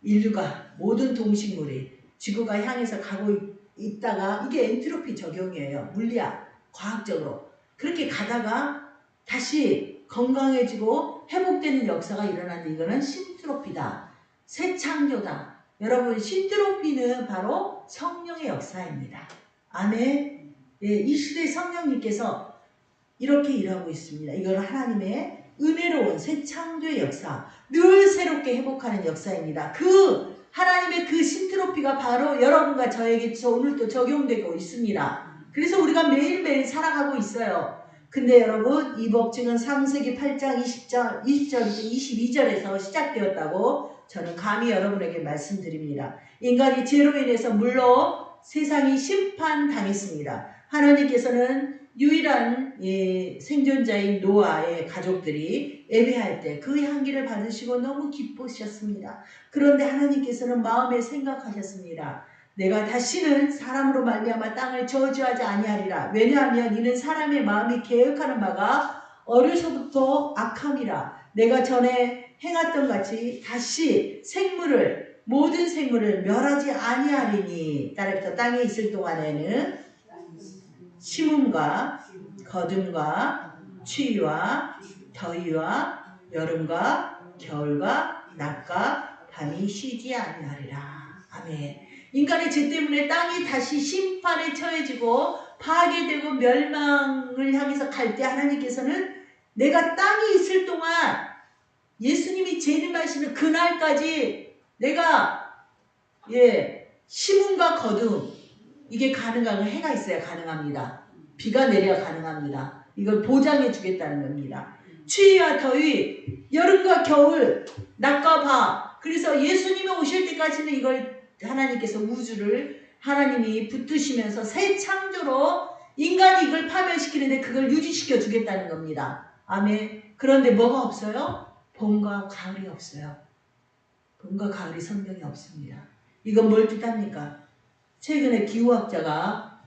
인류가, 모든 동식물이 지구가 향해서 가고 있다가, 이게 엔트로피 적용이에요. 물리학, 과학적으로. 그렇게 가다가 다시 건강해지고 회복되는 역사가 일어나는데, 이거는 신트로피다. 새 창조다. 여러분, 신트로피는 바로 성령의 역사입니다. 아멘. 이 시대에 성령님께서 이렇게 일하고 있습니다. 이건 하나님의 은혜로운 새 창조의 역사, 늘 새롭게 회복하는 역사입니다. 그 하나님의 그 신트로피가 바로 여러분과 저에게 오늘도 적용되고 있습니다. 그래서 우리가 매일매일 살아가고 있어요. 근데 여러분 이 법칙은 창세기 8장 20절부터 22절에서 시작되었다고 저는 감히 여러분에게 말씀드립니다. 인간이 죄로 인해서 물로 세상이 심판당했습니다. 하나님께서는 유일한 생존자인 노아의 가족들이 예배할 때 그 향기를 받으시고 너무 기쁘셨습니다. 그런데 하나님께서는 마음에 생각하셨습니다. 내가 다시는 사람으로 말미암아 땅을 저주하지 아니하리라. 왜냐하면 이는 사람의 마음이 계획하는 바가 어려서부터 악함이라. 내가 전에 행했던 같이 다시 모든 생물을 멸하지 아니하리니. 따라서 땅에 있을 동안에는 심음과 거둠과 추위와 더위와 여름과 겨울과 낮과 밤이 쉬지 아니하리라. 아멘. 인간의 죄 때문에 땅이 다시 심판에 처해지고 파괴되고 멸망을 향해서 갈 때 하나님께서는 내가 땅에 있을 동안 예수님이 재림하시는 그날까지 내가 심음과 거둠 이게 가능한 해가 있어야 가능합니다. 비가 내려야 가능합니다. 이걸 보장해 주겠다는 겁니다. 추위와 더위, 여름과 겨울, 낮과 밤. 그래서 예수님이 오실 때까지는 이걸 하나님께서 우주를 하나님이 붙드시면서 새 창조로 인간이 이걸 파멸시키는데 그걸 유지시켜 주겠다는 겁니다. 아멘. 그런데 뭐가 없어요? 봄과 가을이 없어요. 봄과 가을이 성경에 없습니다. 이건 뭘 뜻합니까? 최근에 기후학자가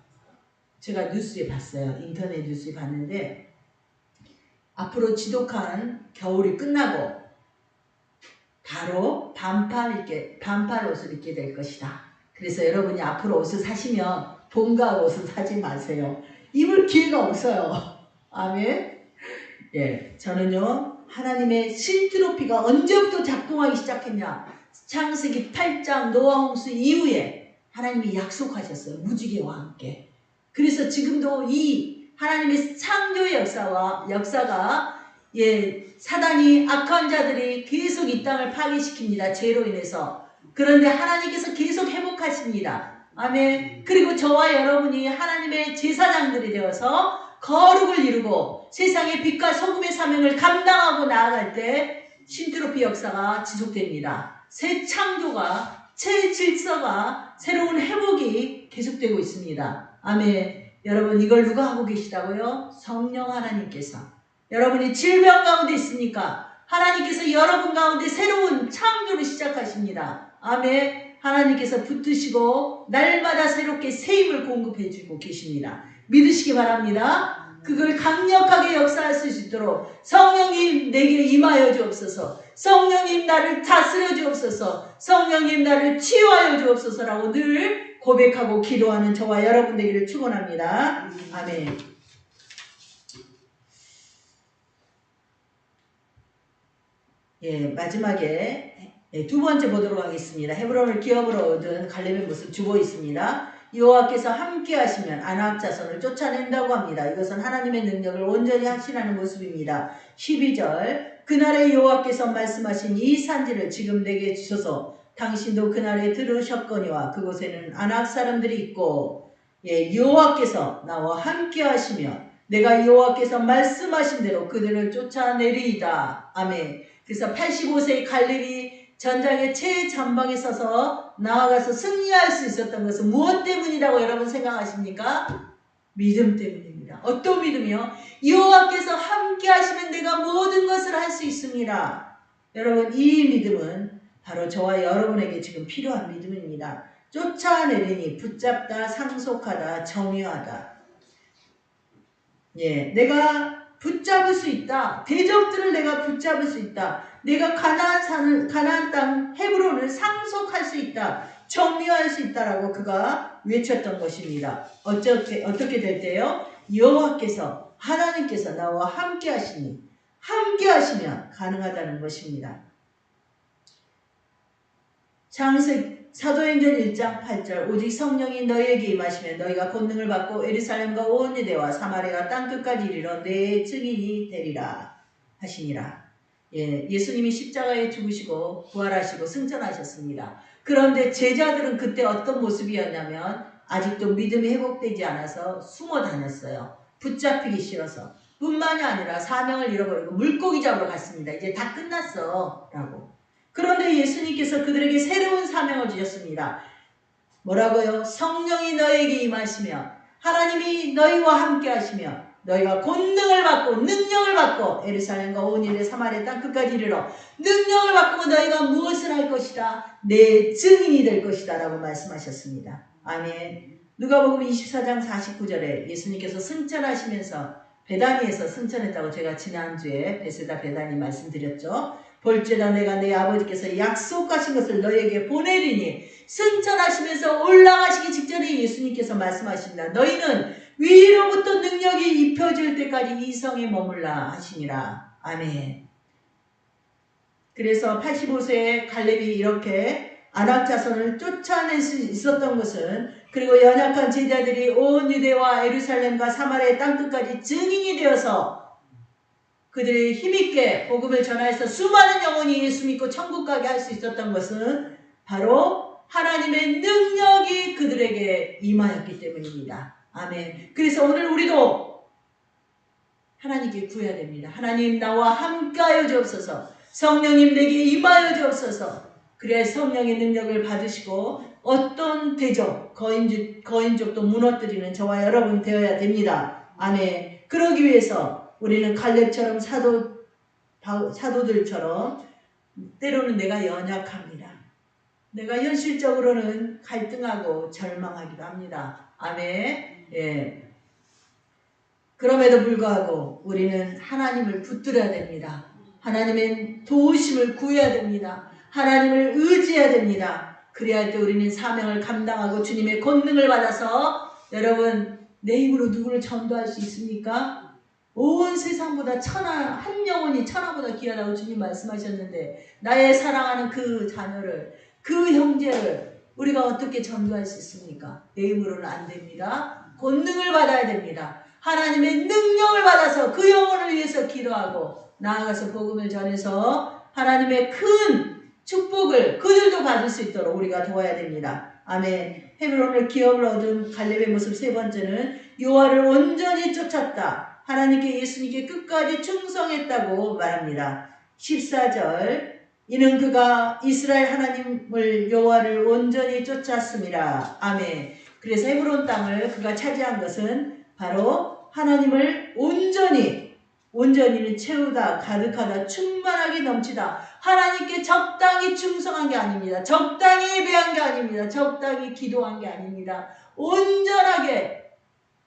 제가 뉴스에 봤어요. 인터넷 뉴스에 봤는데 앞으로 지독한 겨울이 끝나고 바로 반팔 옷을 입게 될 것이다. 그래서 여러분이 앞으로 옷을 사시면 봄과 옷을 사지 마세요. 입을 기회가 없어요. 아멘. 저는요 하나님의 신트로피가 언제부터 작동하기 시작했냐? 창세기 8장 노아 홍수 이후에 하나님이 약속하셨어요. 무지개와 함께. 그래서 지금도 이 하나님의 창조의 역사가 사단이 악한 자들이 계속 이 땅을 파괴시킵니다. 죄로 인해서. 그런데 하나님께서 계속 회복하십니다. 아멘. 그리고 저와 여러분이 하나님의 제사장들이 되어서 거룩을 이루고 세상의 빛과 소금의 사명을 감당하고 나아갈 때 신트로피 역사가 지속됩니다. 새 창조가, 새 질서가, 새로운 회복이 계속되고 있습니다. 아멘. 여러분 이걸 누가 하고 계시다고요? 성령 하나님께서. 여러분이 질병 가운데 있습니까? 하나님께서 여러분 가운데 새로운 창조를 시작하십니다. 아멘. 하나님께서 붙드시고 날마다 새롭게 새 힘을 공급해주고 계십니다. 믿으시기 바랍니다. 그걸 강력하게 역사할 수 있도록 성령님 내게 임하여 주옵소서. 성령님 나를 다스려 주옵소서. 성령님 나를 치유하여 주옵소서라고 늘 고백하고 기도하는 저와 여러분 되기를 축원합니다. 아멘. 마지막에 두 번째 보도록 하겠습니다. 헤브론을 기업으로 얻은 갈렙의 모습 주고 있습니다. 여호와께서 함께 하시면 아낙 자손을 쫓아낸다고 합니다. 이것은 하나님의 능력을 온전히 확신하는 모습입니다. 12절 그날에 여호와께서 말씀하신 이 산지를 지금 내게 주셔서 당신도 그날에 들으셨거니와 그곳에는 아낙 사람들이 있고 여호와께서 나와 함께 하시며 내가 여호와께서 말씀하신 대로 그들을 쫓아내리이다. 아멘. 그래서 85세의 갈렙이 전장의 최전방에 서서 나아가서 승리할 수 있었던 것은 무엇 때문이라고 여러분 생각하십니까? 믿음 때문입니다. 어떤 믿음이요? 여호와께서 함께 하시면 내가 모든 것을 할 수 있습니다. 여러분 이 믿음은 바로 저와 여러분에게 지금 필요한 믿음입니다. 쫓아내리니 붙잡다, 상속하다, 정의하다. 내가 붙잡을 수 있다. 대적들을 내가 붙잡을 수 있다. 내가 가나안 땅 헤브론을 상속할 수 있다. 정리할 수 있다라고 그가 외쳤던 것입니다. 어떻게 될 때요? 여호와께서 하나님께서 나와 함께 하시니 함께 하시면 가능하다는 것입니다. 사도행전 1장 8절 오직 성령이 너희에게 임하시면 너희가 권능을 받고 예루살렘과 온 유대와 사마리아 땅끝까지 이르러 내 증인이 되리라 하시니라. 예수님이 십자가에 죽으시고 부활하시고 승천하셨습니다. 그런데 제자들은 그때 어떤 모습이었냐면 아직도 믿음이 회복되지 않아서 숨어 다녔어요. 붙잡히기 싫어서. 뿐만이 아니라 사명을 잃어버리고 물고기 잡으러 갔습니다. 이제 다 끝났어 라고. 그런데 예수님께서 그들에게 새로운 사명을 주셨습니다. 뭐라고요? 성령이 너에게 임하시며 하나님이 너희와 함께 하시며 너희가 권능을 받고 능력을 받고 예루살렘과 온 유대 사마리아 땅 끝까지 이르러 능력을 받고 너희가 무엇을 할 것이다? 내 증인이 될 것이다 라고 말씀하셨습니다. 아멘. 누가복음 24장 49절에 예수님께서 승천하시면서 베다니에서 승천했다고 제가 지난주에 베세다 베다니 말씀드렸죠. 볼지어다 내가 내 아버지께서 약속하신 것을 너희에게 보내리니 승천하시면서 올라가시기 직전에 예수님께서 말씀하십니다. 너희는 위로부터 능력이 입혀질 때까지 이 성에 머물라 하시니라. 아멘. 그래서 85세에 갈렙이 이렇게 아낙 자손을 쫓아낼 수 있었던 것은, 그리고 연약한 제자들이 온 유대와 예루살렘과 사마리아 땅끝까지 증인이 되어서 그들이 힘있게 복음을 전하여서 수많은 영혼이 예수 믿고 천국 가게 할 수 있었던 것은 바로 하나님의 능력이 그들에게 임하였기 때문입니다. 아멘. 그래서 오늘 우리도 하나님께 구해야 됩니다. 하나님 나와 함께하여 주옵소서. 성령님 내게 임하여 주옵소서. 그래야 성령의 능력을 받으시고 어떤 대적, 거인족도 무너뜨리는 저와 여러분 되어야 됩니다. 아멘. 그러기 위해서 우리는 갈렙처럼 사도들처럼 때로는 내가 연약합니다. 내가 현실적으로는 갈등하고 절망하기도 합니다. 아멘. 예. 그럼에도 불구하고 우리는 하나님을 붙들어야 됩니다. 하나님의 도우심을 구해야 됩니다. 하나님을 의지해야 됩니다. 그래야 할 때 우리는 사명을 감당하고 주님의 권능을 받아서, 여러분 내 힘으로 누구를 전도할 수 있습니까? 온 세상보다 한 영혼이 천하보다 귀하다고 주님 말씀하셨는데 나의 사랑하는 그 자녀를, 그 형제를 우리가 어떻게 전도할 수 있습니까? 내 힘으로는 안 됩니다. 권능을 받아야 됩니다. 하나님의 능력을 받아서 그 영혼을 위해서 기도하고 나아가서 복음을 전해서 하나님의 큰 축복을 그들도 받을 수 있도록 우리가 도와야 됩니다. 아멘. 헤브론을 기업을 얻은 갈렙의 모습 세 번째는 여호와를 온전히 쫓았다. 하나님께 예수님께 끝까지 충성했다고 말합니다. 14절 이는 그가 이스라엘 하나님을 여호와를 온전히 쫓았습니다. 아멘. 그래서 헤브론 땅을 그가 차지한 것은 바로 하나님을 온전히는 채우다, 가득하다, 충만하게 넘치다. 하나님께 적당히 충성한 게 아닙니다. 적당히 예배한 게 아닙니다. 적당히 기도한 게 아닙니다. 온전하게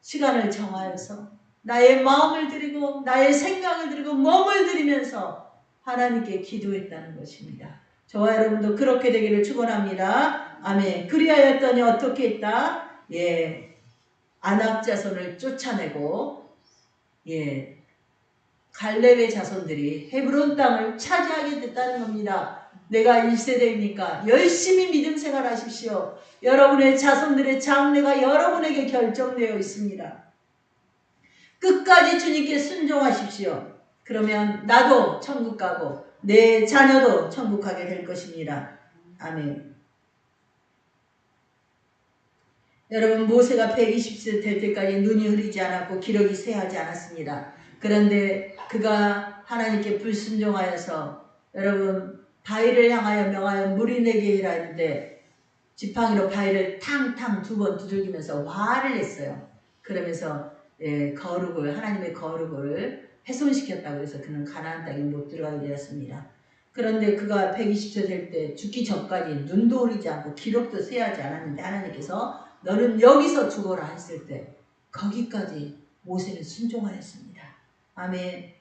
시간을 정하여서 나의 마음을 드리고 나의 생각을 드리고 몸을 드리면서 하나님께 기도했다는 것입니다. 저와 여러분도 그렇게 되기를 축원합니다. 아멘. 그리하였더니 어떻게 했다? 아낙 자손을 쫓아내고 갈렙의 자손들이 헤브론 땅을 차지하게 됐다는 겁니다. 내가 1세대입니까? 열심히 믿음 생활하십시오. 여러분의 자손들의 장래가 여러분에게 결정되어 있습니다. 끝까지 주님께 순종하십시오. 그러면 나도 천국 가고 내 자녀도 천국 가게 될 것입니다. 아멘. 여러분 모세가 120세 될 때까지 눈이 흐리지 않았고 기력이 쇠하지 않았습니다. 그런데 그가 하나님께 불순종하여서 여러분 바위를 향하여 명하여 물이 내게 이라 했는데 지팡이로 바위를 탕탕 2번 두들기면서 화를 냈어요. 그러면서 하나님의 거룩을 훼손시켰다고 해서 그는 가나안 땅에 못 들어가게 되었습니다. 그런데 그가 120세 될 때 죽기 전까지 눈도 흐리지 않고 기력도 쇠하지 않았는데 하나님께서 너는 여기서 죽어라 했을 때 거기까지 모세는 순종하였습니다. 아멘.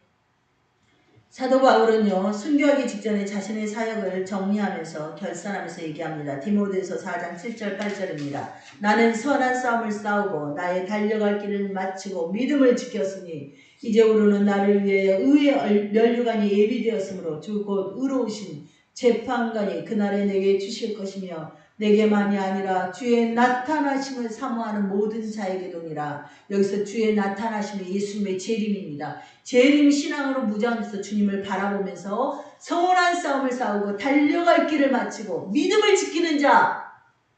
사도 바울은요 순교하기 직전에 자신의 사역을 정리하면서 결산하면서 얘기합니다. 디모데후서 4장 7절 8절입니다. 나는 선한 싸움을 싸우고 나의 달려갈 길을 마치고 믿음을 지켰으니 이제부로는 나를 위해 의의 면류관이 예비되었으므로 주 곧 의로우신 재판관이 그날에 내게 주실 것이며 내게만이 아니라 주의 나타나심을 사모하는 모든 자에게도니라. 여기서 주의 나타나심이 예수님의 재림입니다. 재림 신앙으로 무장해서 주님을 바라보면서 성원한 싸움을 싸우고 달려갈 길을 마치고 믿음을 지키는 자,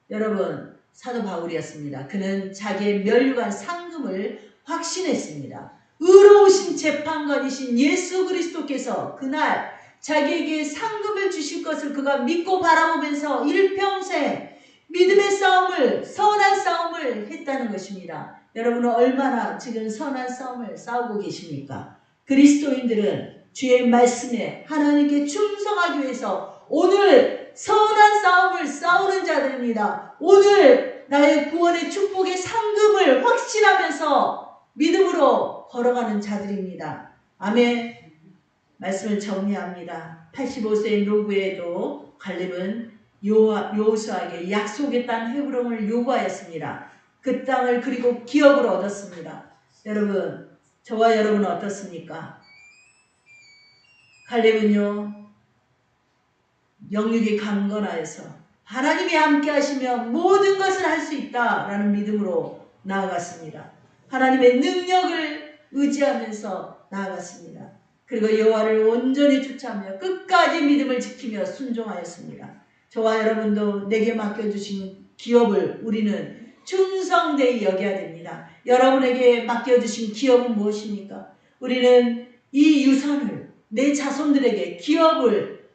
여러분 사도 바울이었습니다. 그는 자기의 면류관 상금을 확신했습니다. 의로우신 재판관이신 예수 그리스도께서 그날 자기에게 상급을 주실 것을 그가 믿고 바라보면서 일평생 믿음의 싸움을, 선한 싸움을 했다는 것입니다. 여러분은 얼마나 지금 선한 싸움을 싸우고 계십니까? 그리스도인들은 주의 말씀에 하나님께 충성하기 위해서 오늘 선한 싸움을 싸우는 자들입니다. 오늘 나의 구원의 축복의 상급을 확신하면서 믿음으로 걸어가는 자들입니다. 아멘. 말씀을 정리합니다. 85세의 노부에도 갈렙은 여호수아에게 약속의 땅 헤브론을 요구하였습니다. 그 땅을 그리고 기업을 얻었습니다. 여러분, 저와 여러분은 어떻습니까? 갈렙은요, 영육이 강건하여서 하나님이 함께 하시면 모든 것을 할 수 있다라는 믿음으로 나아갔습니다. 하나님의 능력을 의지하면서 나아갔습니다. 그리고 여호와를 온전히 쫓아하며 끝까지 믿음을 지키며 순종하였습니다. 저와 여러분도 내게 맡겨주신 기업을 우리는 충성되이 여겨야 됩니다. 여러분에게 맡겨주신 기업은 무엇입니까? 우리는 이 유산을 내 자손들에게 기업을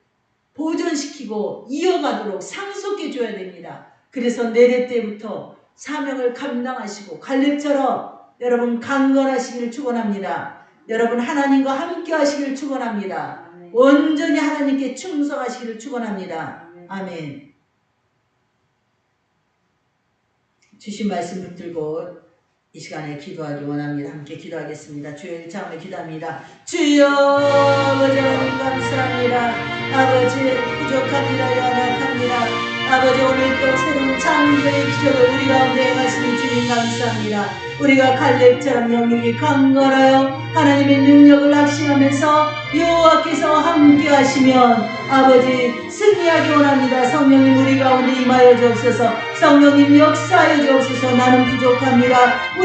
보존시키고 이어가도록 상속해 줘야 됩니다. 그래서 내래 때부터 사명을 감당하시고 갈렙처럼 여러분 강건하시기를 축원합니다. 여러분 하나님과 함께 하시기를 축원합니다. 온전히 하나님께 충성하시기를 축원합니다. 아멘. 주신 말씀 붙들고 이 시간에 기도하기 원합니다. 함께 기도하겠습니다. 주여 일창으로 기도합니다. 주여 아버지 하나님 감사합니다. 아버지 부족합니다. 연약합니다. 아버지 오늘 또 새로운 창조의 기적을 우리 가운데 행하시니 주님 감사합니다. 우리가 갈렙처럼 영육이 강건하여 하나님의 능력을 확신하면서 여호와께서 함께 하시면 아버지 승리하기 원합니다. 성령님 우리 가운데 임하여 주옵소서. 성령님 역사하여 주옵소서. 나는 부족합니다. 우리